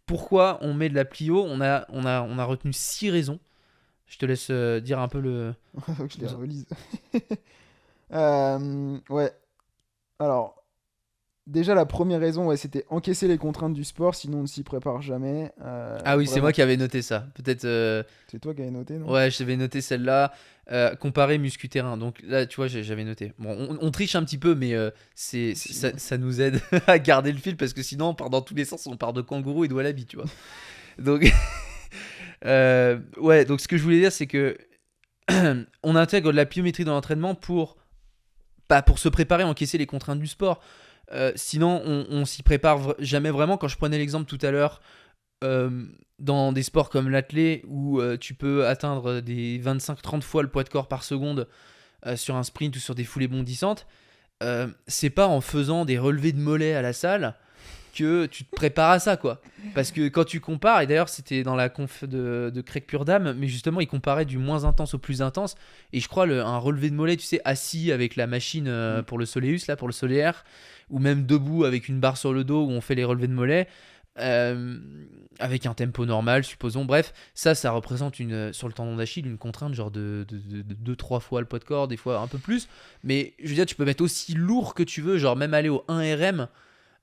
pourquoi on met de la plio. On a retenu 6 raisons. Je te laisse dire un peu le. Faut que je les relise. Ouais. Alors, déjà, la première raison, ouais, c'était encaisser les contraintes du sport, sinon on ne s'y prépare jamais. Ah oui, c'est moi Vraiment. qui avais noté ça. Peut-être. C'est toi qui avais noté, non? Ouais, j'avais noté celle-là. Comparer muscu-terrain. Donc là, tu vois, j'avais noté. Bon, on triche un petit peu, mais Aussi. ça nous aide à garder le fil parce que sinon, on part dans tous les sens. On part de kangourou et de wallaby, tu vois. Donc, ouais, donc ce que je voulais dire, c'est que on intègre de la pliométrie dans l'entraînement pas pour se préparer à encaisser les contraintes du sport. Sinon, on s'y prépare jamais vraiment. Quand je prenais l'exemple tout à l'heure, euh, dans des sports comme l'athlé, où tu peux atteindre des 25-30 fois le poids de corps par seconde sur un sprint ou sur des foulées bondissantes, c'est pas en faisant des relevés de mollets à la salle que tu te prépares à ça, quoi. Parce que quand tu compares, et d'ailleurs c'était dans la conf de Craig Purdam, mais justement il comparait du moins intense au plus intense, et je crois un relevé de mollet, tu sais, assis avec la machine Mm. pour le Soleus, là, pour le solaire, ou même debout avec une barre sur le dos où on fait les relevés de mollet, euh, avec un tempo normal, supposons. Bref, ça représente sur le tendon d'Achille une contrainte genre de 2-3 fois le poids de corps, des fois un peu plus. Mais je veux dire, tu peux mettre aussi lourd que tu veux, genre même aller au 1 RM.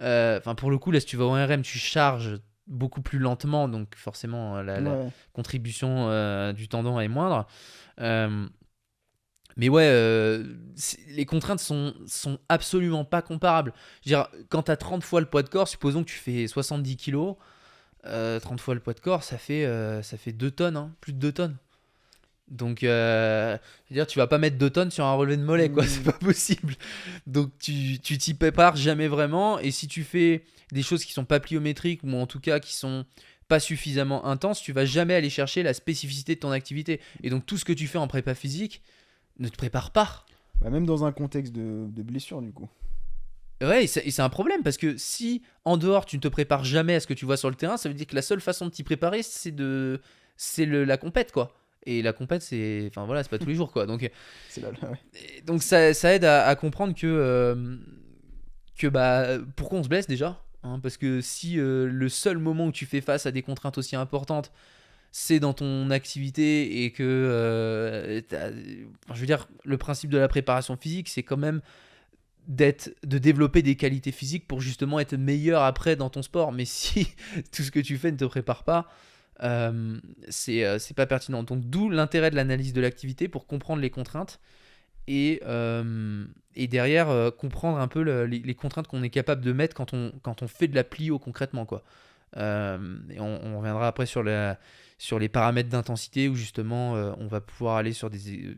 Enfin, pour le coup, là, si tu vas au 1 RM, tu charges beaucoup plus lentement, donc forcément, la Ouais. contribution du tendon est moindre. Euh, mais ouais, les contraintes sont absolument pas comparables. Je veux dire, quand tu as 30 fois le poids de corps, supposons que tu fais 70 kilos, 30 fois le poids de corps, ça fait 2 tonnes, hein, plus de 2 tonnes. Donc, je veux dire, tu vas pas mettre 2 tonnes sur un relevé de mollet, quoi, c'est Mm. pas possible. Donc, tu t'y prépares jamais vraiment. Et si tu fais des choses qui sont pas pliométriques, ou en tout cas qui sont pas suffisamment intenses, tu vas jamais aller chercher la spécificité de ton activité. Et donc, tout ce que tu fais en prépa physique ne te prépare pas. Bah, même dans un contexte de blessure, du coup. Ouais, et c'est un problème parce que si en dehors tu ne te prépares jamais à ce que tu vois sur le terrain, ça veut dire que la seule façon de t'y préparer, la compète, quoi. Et la compète, enfin voilà, c'est pas tous les jours, quoi. C'est là, ouais. Donc ça aide à comprendre que bah pourquoi on se blesse déjà, hein, parce que si le seul moment où tu fais face à des contraintes aussi importantes, c'est dans ton activité et que enfin, je veux dire, le principe de la préparation physique, c'est quand même de développer des qualités physiques pour justement être meilleur après dans ton sport. Mais si tout ce que tu fais ne te prépare pas, c'est pas pertinent. Donc d'où l'intérêt de l'analyse de l'activité pour comprendre les contraintes et derrière comprendre un peu les contraintes qu'on est capable de mettre quand on fait de la plio concrètement, quoi. Et on reviendra après sur les paramètres d'intensité où justement on va pouvoir aller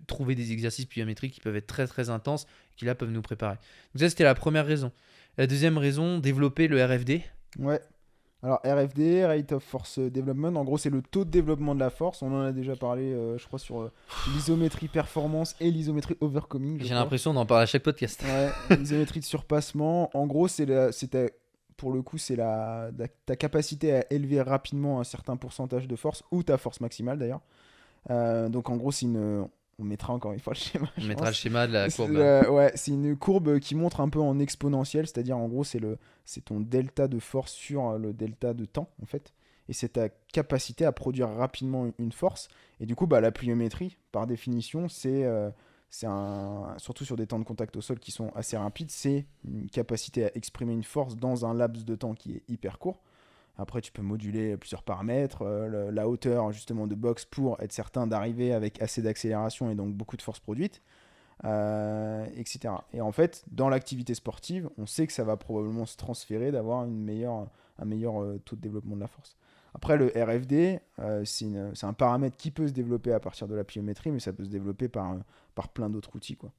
trouver des exercices pliométriques qui peuvent être très très intenses qui là peuvent nous préparer. Donc ça c'était la première raison. La deuxième raison, développer le RFD. Ouais. Alors, RFD, Rate of Force Development, en gros, c'est le taux de développement de la force. On en a déjà parlé, je crois, sur l'isométrie performance et l'isométrie overcoming, je J'ai crois. l'impression d'en parler à chaque podcast. Ouais, l'isométrie de surpassement. En gros, pour le coup, c'est ta capacité à élever rapidement un certain pourcentage de force, ou ta force maximale d'ailleurs. Donc, en gros, on mettra encore une fois le schéma, On je mettra le pense. schéma de la courbe là. Ouais, c'est une courbe qui montre un peu en exponentielle, c'est-à-dire en gros c'est ton delta de force sur le delta de temps en fait, et c'est ta capacité à produire rapidement une force. Et du coup bah la pliométrie par définition surtout sur des temps de contact au sol qui sont assez rapides, c'est une capacité à exprimer une force dans un laps de temps qui est hyper court. Après, tu peux moduler plusieurs paramètres, la hauteur justement de box pour être certain d'arriver avec assez d'accélération et donc beaucoup de force produite, etc. Et en fait, dans l'activité sportive, on sait que ça va probablement se transférer d'avoir un meilleur taux de développement de la force. Après, le RFD, c'est un paramètre qui peut se développer à partir de la pliométrie, mais ça peut se développer par plein d'autres outils, quoi.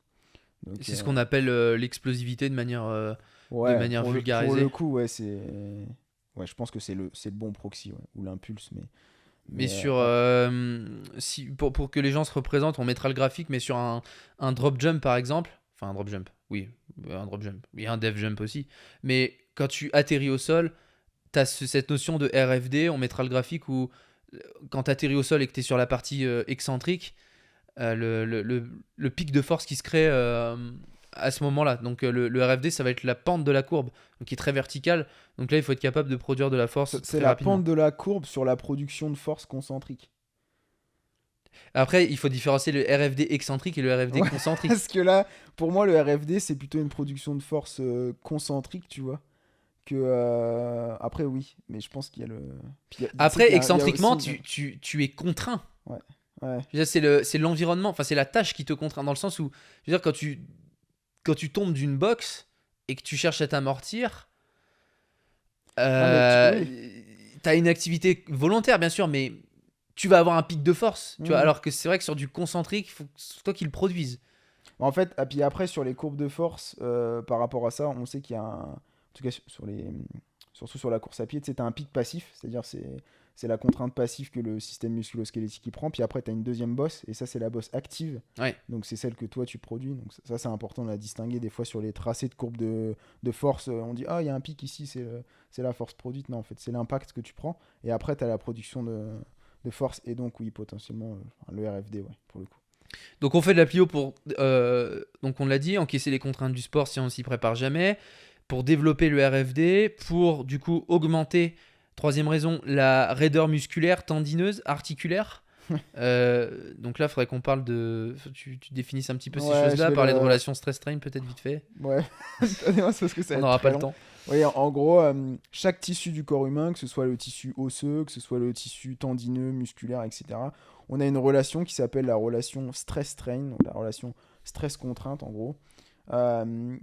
Donc, C'est ce qu'on appelle l'explosivité de ouais, manière pour le vulgarisée. coup, ouais, je pense que c'est le bon proxy, ouais, ou l'impulse, Mais sur ouais. pour que les gens se représentent, on mettra le graphique, mais sur un drop jump par exemple, enfin un drop jump, oui, un drop jump, il y a un dev jump aussi, mais quand tu atterris au sol, tu as cette notion de RFD, on mettra le graphique où quand tu atterris au sol et que tu es sur la partie excentrique, le pic de force qui se crée à ce moment-là. Donc le RFD, ça va être la pente de la courbe, donc qui est très verticale. Donc là, il faut être capable de produire de la force C'est très la rapidement. pente de la courbe sur la production de force concentrique. Après, il faut différencier le RFD excentrique et le RFD Ouais, concentrique. parce que là, pour moi, le RFD, c'est plutôt une production de force concentrique, tu vois. Après, oui, mais je pense qu'il y a le. Puis, tu sais Après, qu'il y a aussi excentriquement, une. tu es contraint. Ouais, ouais. Je veux dire, c'est l'environnement, enfin, c'est la tâche qui te contraint, dans le sens où, je veux dire, quand tu tombes d'une box et que tu cherches à t'amortir, Non, mais oui. t'as une activité volontaire, bien sûr, mais tu vas avoir un pic de force, tu vois, Mhm. alors que c'est vrai que sur du concentrique, il faut que c'est toi qui le produise. En fait, et puis après, sur les courbes de force, par rapport à ça, on sait qu'il y a un. En tout cas, surtout sur la course à pied, tu sais, t'as un pic passif, c'est-à-dire c'est la contrainte passive que le système musculo-squelettique il prend. Puis après, tu as une deuxième bosse, et ça, c'est la bosse active. Ouais. Donc, c'est celle que toi, tu produis. Donc, ça, c'est important de la distinguer. Des fois, sur les tracés de courbes de force, on dit, ah, il y a un pic ici, c'est la force produite. Non, en fait, c'est l'impact que tu prends. Et après, tu as la production de force, et donc, oui, potentiellement, le RFD, ouais, pour le coup. Donc on fait de la plio pour, donc on l'a dit, encaisser les contraintes du sport si on s'y prépare jamais, pour développer le RFD, pour du coup augmenter, troisième raison, la raideur musculaire, tendineuse, articulaire. Donc là, il faudrait qu'on parle de, tu définisses un petit peu ces Ouais, je choses-là, vais parler de le. relations stress-strain peut-être vite fait. Ouais, c'est parce que ça On va être n'aura pas très le long. temps. Oui, en gros, chaque tissu du corps humain, que ce soit le tissu osseux, que ce soit le tissu tendineux, musculaire, etc., on a une relation qui s'appelle la relation stress-strain, donc la relation stress-contrainte en gros,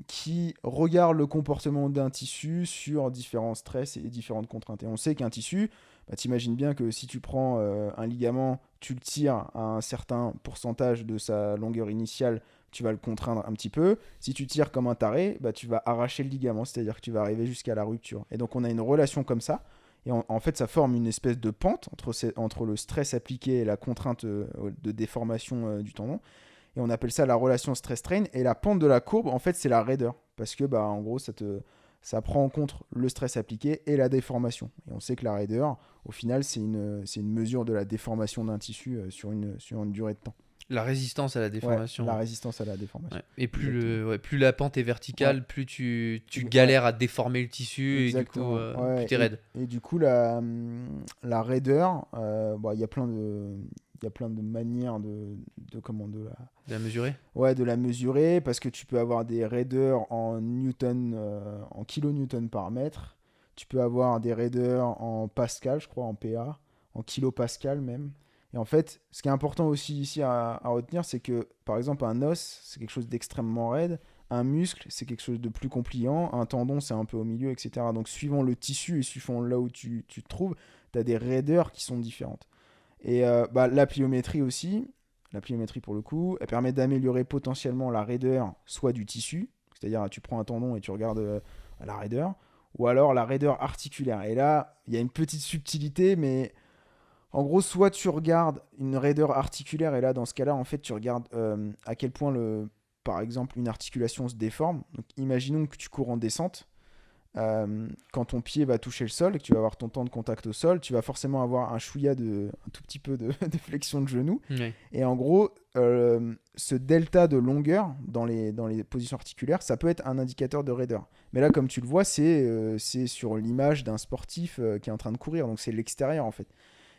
qui regarde le comportement d'un tissu sur différents stress et différentes contraintes. Et on sait qu'un tissu, bah, t'imagines bien que si tu prends un ligament, tu le tires à un certain pourcentage de sa longueur initiale, tu vas le contraindre un petit peu. Si tu tires comme un taré, bah, tu vas arracher le ligament, c'est-à-dire que tu vas arriver jusqu'à la rupture. Et donc on a une relation comme ça. Et en fait, ça forme une espèce de pente entre le stress appliqué et la contrainte de déformation du tendon. Et on appelle ça la relation stress-strain. Et la pente de la courbe, en fait, c'est la raideur. Parce que, bah, en gros, ça prend en compte le stress appliqué et la déformation. Et on sait que la raideur, au final, c'est une mesure de la déformation d'un tissu sur une durée de temps. La résistance à la Ouais, déformation. la Ouais. résistance à la déformation. Ouais. Et Exactement. plus la pente est Ouais, verticale, plus tu ouais, galères à déformer le tissu et du coup, exactement. plus Ouais, t'es raide. et du coup, la raideur, bon, il y a plein de manières Bien mesuré. ouais, de la mesurer parce que tu peux avoir des raideurs en newton, en kilonewton par mètre. Tu peux avoir des raideurs en pascal, je crois, en PA, en kilopascal même. Et en fait, ce qui est important aussi ici à retenir, c'est que, par exemple, un os, c'est quelque chose d'extrêmement raide. Un muscle, c'est quelque chose de plus compliant. Un tendon, c'est un peu au milieu, etc. Donc, suivant le tissu et suivant là où tu te trouves, tu as des raideurs qui sont différentes. Et bah, la pliométrie aussi, la pliométrie pour le coup, elle permet d'améliorer potentiellement la raideur, soit du tissu, c'est-à-dire tu prends un tendon et tu regardes la raideur, ou alors la raideur articulaire. Et là, il y a une petite subtilité, mais en gros, soit tu regardes une raideur articulaire, et là, dans ce cas-là, en fait, tu regardes à quel point, par exemple, une articulation se déforme. Donc, imaginons que tu cours en descente. Quand ton pied va toucher le sol et que tu vas avoir ton temps de contact au sol, tu vas forcément avoir un tout petit peu de flexion de genou. Ouais. Et en gros, ce delta de longueur dans les positions articulaires, ça peut être un indicateur de raideur. Mais là, comme tu le vois, c'est sur l'image d'un sportif qui est en train de courir, donc c'est l'extérieur en fait.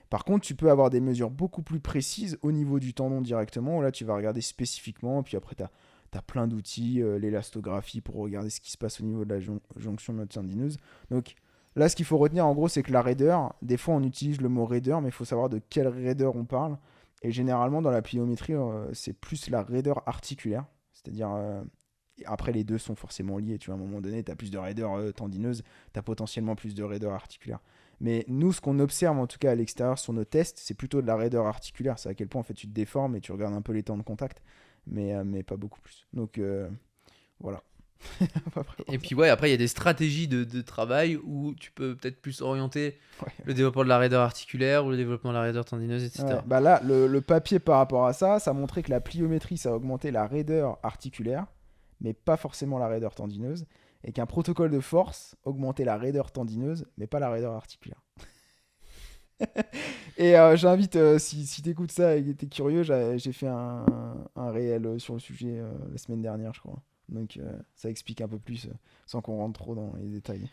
Par contre, tu peux avoir des mesures beaucoup plus précises au niveau du tendon directement, où là tu vas regarder spécifiquement, puis après tu as plein d'outils, l'élastographie pour regarder ce qui se passe au niveau de la jonction nodes-tendineuse. Donc là, ce qu'il faut retenir en gros, c'est que la raideur, des fois on utilise le mot raideur, mais il faut savoir de quelle raideur on parle. Et généralement, dans la pliométrie, c'est plus la raideur articulaire, c'est-à-dire après les deux sont forcément liés. Tu vois, à un moment donné, tu as plus de raideur tendineuse, tu as potentiellement plus de raideur articulaire. Mais nous, ce qu'on observe en tout cas à l'extérieur sur nos tests, c'est plutôt de la raideur articulaire. C'est à quel point en fait tu te déformes et tu regardes un peu les temps de contact, mais pas beaucoup plus. Donc voilà. À peu près pour Et ça. puis ouais, après il y a des stratégies de travail où tu peux peut-être plus orienter Ouais. le développement de la raideur articulaire ou le développement de la raideur tendineuse, Ouais. etc. Bah là, le papier par rapport à ça montrait que la pliométrie, ça augmentait la raideur articulaire, mais pas forcément la raideur tendineuse, et qu'un protocole de force augmentait la raideur tendineuse, mais pas la raideur articulaire. Et j'invite, si tu écoutes ça et que tu es curieux, j'ai fait un réel sur le sujet la semaine dernière, je crois. Donc ça explique un peu plus, sans qu'on rentre trop dans les détails.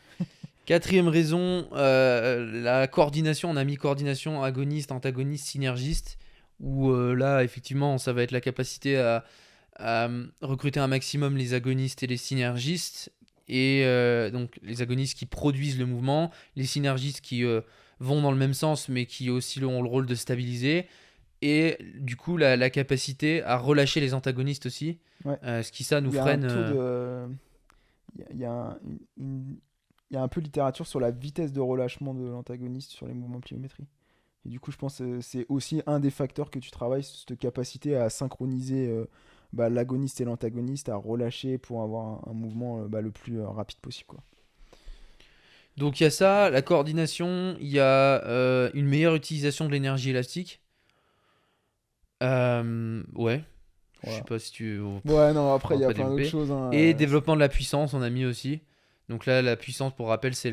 Quatrième raison, la coordination. On a mis coordination agoniste, antagoniste, synergiste, où là, effectivement, ça va être la capacité à recruter un maximum les agonistes et les synergistes. Et donc, les agonistes qui produisent le mouvement, les synergistes qui vont dans le même sens, mais qui aussi ont le rôle de stabiliser. Et du coup, la capacité à relâcher les antagonistes aussi. Ouais. Ce qui, ça, nous Il y a freine. un taux de... Il y a il y a un peu de littérature sur la vitesse de relâchement de l'antagoniste sur les mouvements pliométriques. Et du coup, je pense que c'est aussi un des facteurs que tu travailles, cette capacité à synchroniser l'agoniste et l'antagoniste, à relâcher pour avoir un mouvement le plus rapide possible, quoi. Donc il y a ça, la coordination, il y a une meilleure utilisation de l'énergie élastique. Ouais, je sais Voilà. pas si tu... Ouais, non, après, on il y va a pas plein d'autres développer. choses, hein, Et développement de la puissance, on a mis aussi. Donc là, la puissance, pour rappel, c'est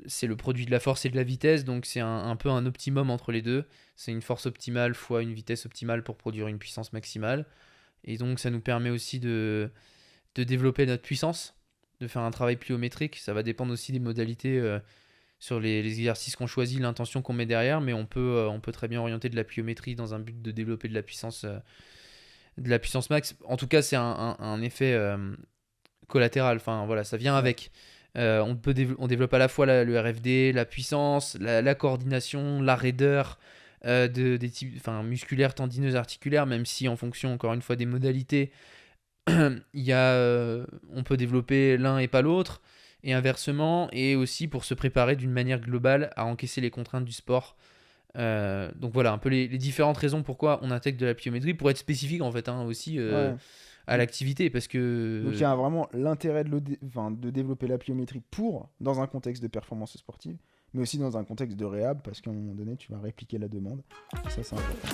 c'est le produit de la force et de la vitesse. Donc c'est un peu un optimum entre les deux. C'est une force optimale fois une vitesse optimale pour produire une puissance maximale. Et donc ça nous permet aussi de développer notre puissance, de faire un travail pliométrique. Ça va dépendre aussi des modalités sur les exercices qu'on choisit, l'intention qu'on met derrière, mais on peut très bien orienter de la pliométrie dans un but de développer de la puissance max. En tout cas, c'est un effet collatéral. Enfin, voilà, ça vient avec. On développe à la fois le RFD, la puissance, la coordination, la raideur des types, musculaires, tendineuses, articulaires, même si en fonction, encore une fois, des modalités, on peut développer l'un et pas l'autre, et inversement, et aussi pour se préparer d'une manière globale à encaisser les contraintes du sport. Donc voilà, un peu les différentes raisons pourquoi on intègre de la pliométrie, pour être spécifique en fait, aussi ouais. à l'activité, parce que... Donc il y a vraiment l'intérêt de développer la pliométrie dans un contexte de performance sportive, mais aussi dans un contexte de réhab, parce qu'à un moment donné, tu vas répliquer la demande. Ça, c'est important.